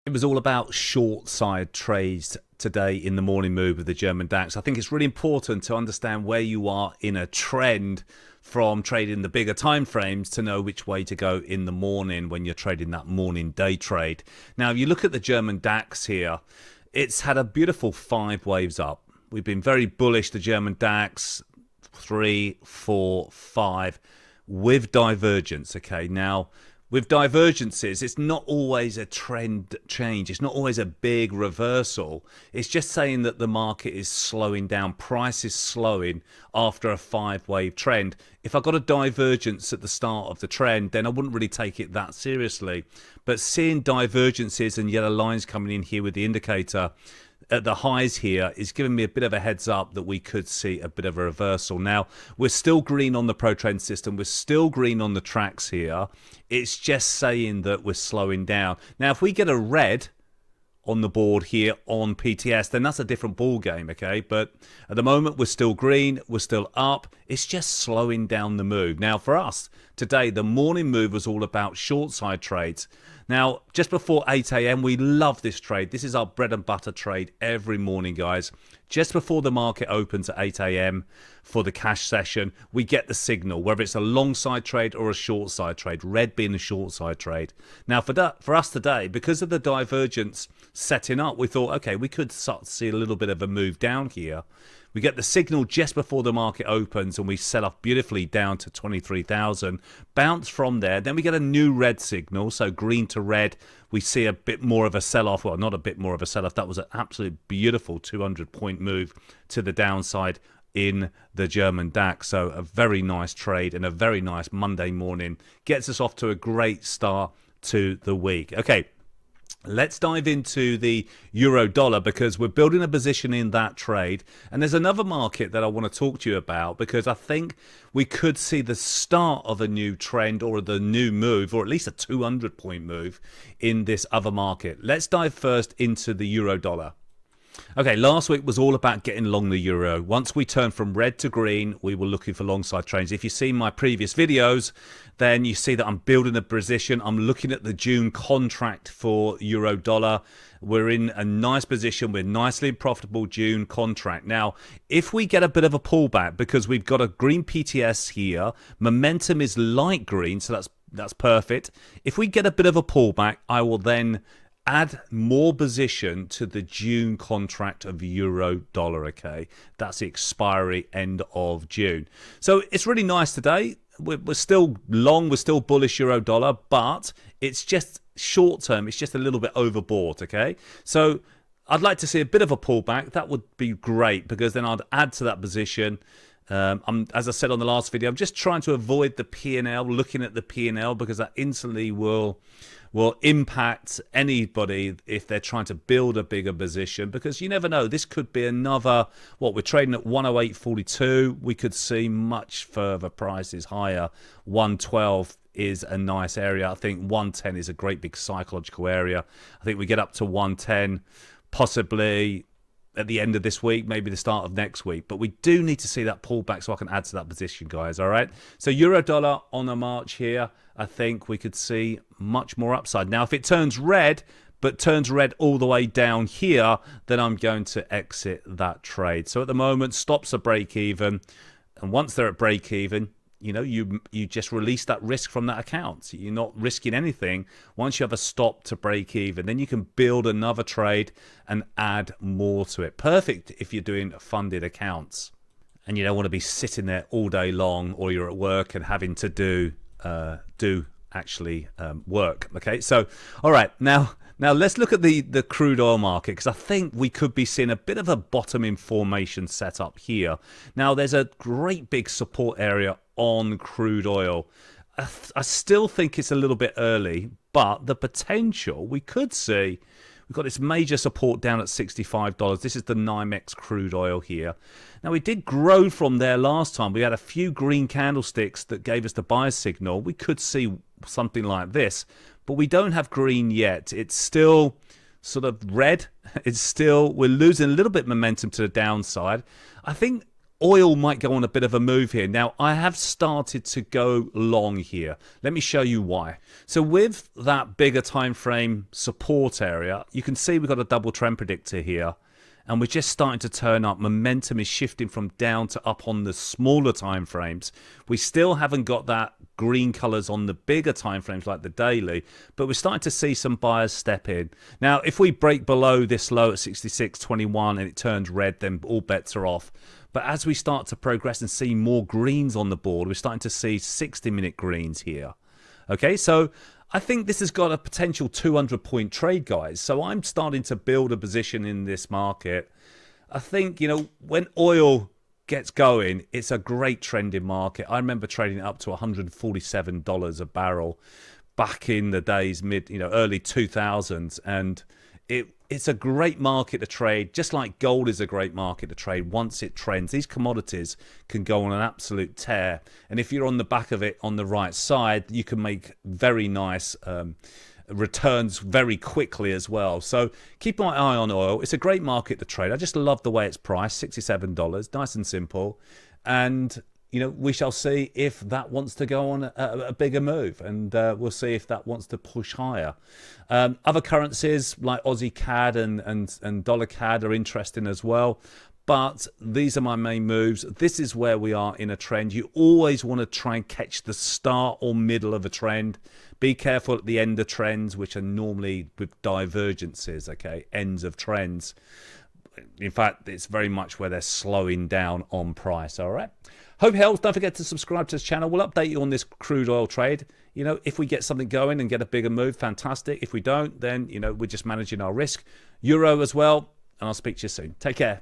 It was all about short side trades today in the morning move of the German DAX. I think it's really important to understand where you are in a trend from trading the bigger time frames to know which way to go in the morning when you're trading that morning day trade. Now, if you look at the German DAX here, it's had a beautiful 5 waves up. We've been very bullish, the German DAX, 3, 4, 5, with divergence. Okay, now with divergences, it's not always a trend change. It's not always a big reversal. It's just saying that the market is slowing down. Price is slowing after a 5-wave trend. If I got a divergence at the start of the trend, then I wouldn't really take it that seriously. But seeing divergences and yellow lines coming in here with the indicator at the highs here is giving me a bit of a heads up that we could see a bit of a reversal. Now, we're still green on the pro trend system. We're still green on the tracks here. It's just saying that we're slowing down. Now, if we get a red on the board here on PTS, then that's a different ball game, okay? But at the moment, we're still green, we're still up. It's just slowing down the move. Now, for us today, the morning move was all about short side trades. Now, just before 8 a.m., we love this trade. This is our bread and butter trade every morning, guys. Just before the market opens at 8 a.m. for the cash session, we get the signal, whether it's a long side trade or a short side trade, red being the short side trade. Now, for us today, because of the divergence setting up, we thought, okay, we could start to see a little bit of a move down here. We get the signal just before the market opens and we sell off beautifully down to 23,000. Bounce from there. Then we get a new red signal. So green to red. We see a bit more of a sell-off. Well, not a bit more of a sell-off. That was an absolutely beautiful 200-point move to the downside in the German DAX. So a very nice trade and a very nice Monday morning. Gets us off to a great start to the week. Okay. Let's dive into the euro dollar because we're building a position in that trade. And there's another market that I want to talk to you about because I think we could see the start of a new trend or the new move, or at least a 200-point move in this other market. Let's dive first into the euro dollar. Okay, last week was all about getting long the euro. Once we turned from red to green, we were looking for long side trades. If you've seen my previous videos, then you see that I'm building a position. I'm looking at the June contract for euro dollar. We're in a nice position. We're nicely profitable June contract. Now, if we get a bit of a pullback because we've got a green PTS here, momentum is light green, so that's perfect. If we get a bit of a pullback, I will then add more position to the June contract of euro dollar, okay? That's the expiry end of June. So it's really nice today. We're still long, we're still bullish euro dollar, but it's just short term. It's just a little bit overbought, okay? So I'd like to see a bit of a pullback. That would be great because then I'd add to that position. As I said on the last video, I'm just trying to avoid the P&L, looking at the P&L because that instantly will impact anybody if they're trying to build a bigger position, because you never know. This could be another, we're trading at 108.42. We could see much further prices higher. 112 is a nice area. I think 110 is a great big psychological area. I think we get up to 110 possibly at the end of this week, maybe the start of next week. But we do need to see that pullback so I can add to that position, guys. All right. So euro dollar on a march here. I think we could see much more upside. Now, if it turns red, but turns red all the way down here, then I'm going to exit that trade. So at the moment, stops are break even. And once they're at break even, you know, you just release that risk from that account. So you're not risking anything. Once you have a stop to break even, then you can build another trade and add more to it. Perfect if you're doing funded accounts and you don't want to be sitting there all day long, or you're at work and having to do work. Okay, so all right, now let's look at the crude oil market, because I think we could be seeing a bit of a bottoming formation set up here. Now there's a great big support area on crude oil. I still think it's a little bit early, but the potential we could see. We've got this major support down at $65. This is the NYMEX crude oil here. Now, we did grow from there last time. We had a few green candlesticks that gave us the buy signal. We could see something like this, but we don't have green yet. It's still sort of red. We're losing a little bit of momentum to the downside. I think oil might go on a bit of a move here. Now, I have started to go long here. Let me show you why. So with that bigger time frame support area, you can see we've got a double trend predictor here. And we're just starting to turn up. Momentum is shifting from down to up on the smaller time frames. We still haven't got that green colors on the bigger time frames like the daily, but we're starting to see some buyers step in. Now, if we break below this low at 66.21 and it turns red, then all bets are off. But as we start to progress and see more greens on the board, we're starting to see 60-minute greens here. Okay, so I think this has got a potential 200-point trade, guys. So I'm starting to build a position in this market. I think, you know, when oil gets going, it's a great trending market. I remember trading it up to $147 a barrel back in the days, early 2000s, and it's a great market to trade, just like gold is a great market to trade once it trends. These commodities can go on an absolute tear, and if you're on the back of it on the right side, you can make very nice returns very quickly as well. So keep my eye on oil. It's a great market to trade. I just love the way it's priced, $67, nice and simple. And you know, we shall see if that wants to go on a bigger move, and we'll see if that wants to push higher. Other currencies like Aussie CAD and dollar CAD are interesting as well, but these are my main moves. This is where we are in a trend. You always want to try and catch the start or middle of a trend. Be careful at the end of trends, which are normally with divergences, okay, ends of trends. In fact, it's very much where they're slowing down on price, all right? Hope it helps. Don't forget to subscribe to this channel. We'll update you on this crude oil trade. You know, if we get something going and get a bigger move, fantastic. If we don't, then, you know, we're just managing our risk. Euro as well, and I'll speak to you soon. Take care.